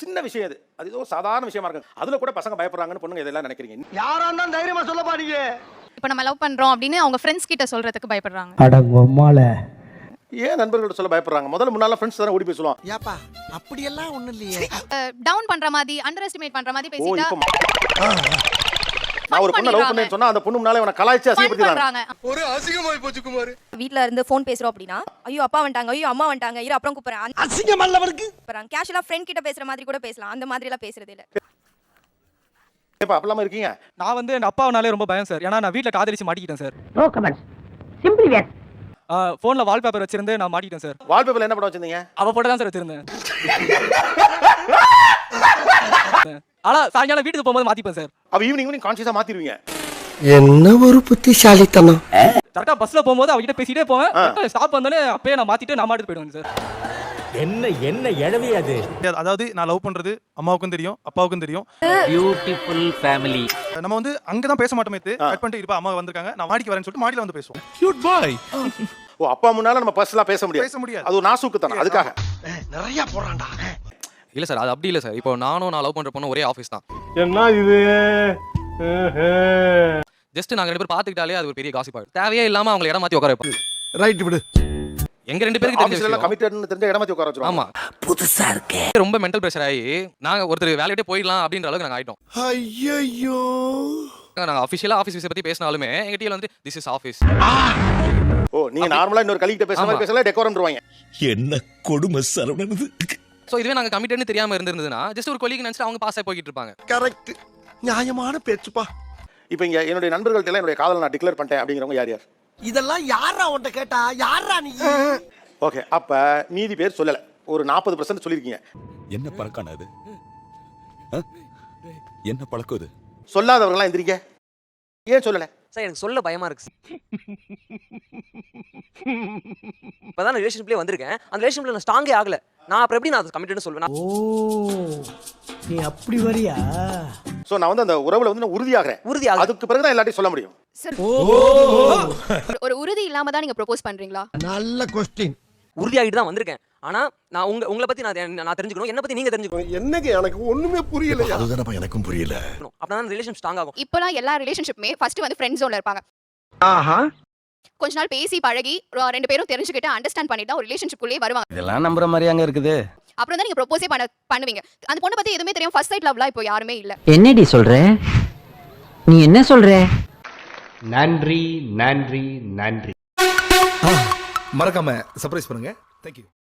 சின்ன விஷயம் அது. அது ஏதோ சாதாரண விஷயமா இருக்கு. அதுல கூட பசங்க பயப்படுறாங்கன்னு பொண்ணுங்க இதெல்லாம் நினைக்கிறீங்க. யாரா இருந்தாலும் தைரியமா சொல்ல பாருங்க. இப்போ நம்ம லவ் பண்றோம் அப்படின்னு அவங்க ஃப்ரெண்ட்ஸ் கிட்ட சொல்றதுக்கு பயப்படுறாங்க. அடங்கொம்மால ஏன் நண்பர்கள்ட்ட சொல்ல பயப்படுறாங்க? முதல்ல முன்னால ஃப்ரெண்ட்ஸ் தான ஓடி போய் சொல்லுவான். ஏப்பா அப்படியெல்லாம் ஒண்ணும் இல்லையே. டவுன் பண்ற மாதிரி, அண்டர் எஸ்டிமேட் பண்ற மாதிரி ஓ பேசிட்டா இப்போ நான் ஒரு பொண்ணை லவ் பண்ணேன்னு சொன்னா அந்த பொண்ணு முன்னால இவனை கலாய்ச்சி அசிங்கப்படுத்திடுறாங்க. பண்றாங்க. ஒரு அசிங்கமாய் போச்சு குமார். வீட்ல இருந்து ஃபோன் பேசுறோம் அப்படின்னா ஐயோ அப்பா வந்துட்டாங்க, ஐயோ அம்மா வந்துட்டாங்க, இரு அப்புறம் கூப்பிடுறேன். அசிங்கம் அல்லவருக்கு. கேஷுவலா ஃப்ரெண்ட் கிட்ட பேசுற மாதிரி கூட பேசலாம். அந்த மாதிரி எல்லாம் பேசுறது இல்ல. இப்ப அப்பலாம இருக்கீங்க. நான் வந்து என் அப்பாவனாலே ரொம்ப பயம் சார். ஏன்னா நான் வீட்ல காதலிச்சு மாட்டிக்கிட்டேன் சார். நோ கமெண்ட்ஸ் சிம்பிளி வேர் ஃபோன்ல வால்பேப்பர் வச்சிருந்து நான் மாட்டிக்கிட்டேன் சார். வால்பேப்பர்ல என்ன படம் வச்சிருந்தீங்க? அவ போட்டு தான் சார் வச்சிருந்தேன். ஆனா சாயங்காலம் வீட்டுக்கு போகும்போது மாத்திப்பேன் சார். அப்ப ஈவினிங் கான்ஷியஸா மாத்திடுவீங்க. என்ன ஒரு புத்திசாலித்தனம். கரெக்டா பஸ்ல போகும்போது அவகிட்ட பேசிட்டே போவேன். ஸ்டாப் வந்தோடனே அப்பயே நான் மாத்திட்டு நான் மாட்டிட்டு போயிடுவேன் சார். என்ன எழவி அது. அதாவது நான் லவ் பண்றது அம்மாவுக்கும் தெரியும் அப்பாவுக்கும் தெரியும். Beautiful family. நம்ம வந்து அங்கதான் பேச மாட்டோமே. கட் பண்ணிட்டு இருப்பா அம்மா வந்திருக்காங்க நான் மாடிக்கு வரேன்னு சொல்லிட்டு மாடியில வந்து பேசுவோம். கியூட் பாய். ஓ அப்பா முன்னால நம்ம பர்சனலா பேச பேச முடியாது. அது ஒரு நாசூக்கு தான. அதுக்காக நிறைய போறான்டா. இல்ல சார் அது அப்படி இல்ல சார். இப்போ நான் லவ் பண்ற பொண்ணு ஒரே ஆஃபீஸ் தான். என்ன இது? ஜஸ்ட் நாங்க ரெண்டு பேரும் பாத்துக்கிட்டாலே அது ஒரு பெரிய காசிப் ஆகும். தேவையே இல்லாம அவங்களை இடம் மாத்தி உட்கார வைப்போம். ரைட் விடு. எங்க ரெண்டு பேருக்கு தெரிஞ்ச ஆபீஸ்ல விஷயம். கமிட்டட்னு தெரிஞ்ச இடமாத்தி உட்கார வச்சிருவாங்க. ஆமா புதுசா இருக்கு. ரொம்ப மென்டல் பிரஷர் ஆகி நாங்க ஒருத்தர் வேலையை விட்டு போயிடலாம் அப்படின்ற அளவுக்கு நாங்க ஆயிட்டோம். ஐயோ. நாங்க அபிஷியலா ஆஃபீஸ் விஷயத்தை பத்தி பேசினாலுமே எங்க டீல வந்து திஸ் இஸ் ஆஃபீஸ். ஓ நீங்க நார்மலா இன்னொரு கலீகிட்ட பேசுற மாதிரி பேசல டெக்கோரம்ன்றவாங்க. என்ன கொடுமை சரவணனது. சோ இதுவே நாங்க கமிட்டட்னு தெரியாம இருந்திருந்ததுன்னா ஜஸ்ட் ஒரு கொலீக் நினைச்சிட்டு அவங்க பாஸ் ஆகி போயிட்டு இருப்பாங்க. கரெக்ட். நியாயமான பேச்சுப்பா. இப்போ இங்க என்னுடைய நண்பர்கள்ட்ட எல்லாம் என்னுடைய காதலை நான் டிக்ளேர் பண்ணிட்டேன் அப்படிங்கிறவங்க யார் யார்? இதெல்லாம் யாரா உன்கிட்ட கேட்டா? யாரா நீ? ஓகே அப்ப மீதி பேர் சொல்லல. ஒரு 40% சொல்லிருக்கீங்க. என்ன பழக்கான அது? என்ன பழக்கம் இது? சொல்லாதவங்கலாம் எந்திரிக்க. ஏன் சொல்லல? சார் எனக்கு சொல்ல பயமா இருக்கு. இப்பதான் ரிலேஷன்ஷிப்லயே வந்திருக்கேன். அந்த ரிலேஷன்ஷிப்ல நான் ஸ்ட்ராங்கே ஆகல. நான் அப்புறம் எப்படி நான் கமிட்டட்னு சொல்வேன்? ஓ நீ அப்படி வரியா? சோ நான் வந்து அந்த உறவுல வந்து நான் உறுதியாகிறேன். உறுதியாக அதுக்கு பிறகு தான் எல்லாத்தையும் சொல்ல முடியும். ஒரு உறுதி இல்லாம தான் நீங்க ப்ரோபோஸ் பண்றீங்களா? நல்ல क्वेश्चन. உறுதியாகிட்டு தான் வந்திருக்கேன். ஆனா நான் உங்களை பத்தி நான் தெரிஞ்சுக்கணும். என்ன பத்தி நீங்க தெரிஞ்சுக்கணும். என்னங்க எனக்கு ஒண்ணுமே புரியல. அதுதானப்பா எனக்கும் புரியல. அப்பதான் ரிலேஷன் ஸ்ட்ராங் ஆகும். இப்போலாம் எல்லா ரிலேஷன்ஷிப்புமே ஃபர்ஸ்ட் வந்து ஃப்ரெண்ட் ஜோன்ல இருப்பாங்க. ஆஹா. கொஞ்ச நாள் பேசி பழகி ரெண்டு பேரும் தெரிஞ்சுக்கிட்டு அண்டர்ஸ்டாண்ட் பண்ணிட்டு தான் ஒரு ரிலேஷன்ஷிப்குள்ளே வருவாங்க. இதெல்லாம் நம்புற மாதிரி அங்க இருக்குது. அப்புறம் தான் நீங்க ப்ரோபோஸே பண்ணுவீங்க. அந்த பொண்ணை பத்தி எதுவுமே தெரியும். ஃபர்ஸ்ட் சைட் லவ்லாம் இப்போ யாருமே இல்ல. என்னடி சொல்ற? நீ என்ன சொல்ற? நன்றி நன்றி நன்றி. மறக்காம சர்ப்ரைஸ் பண்ணுங்க. Thank you.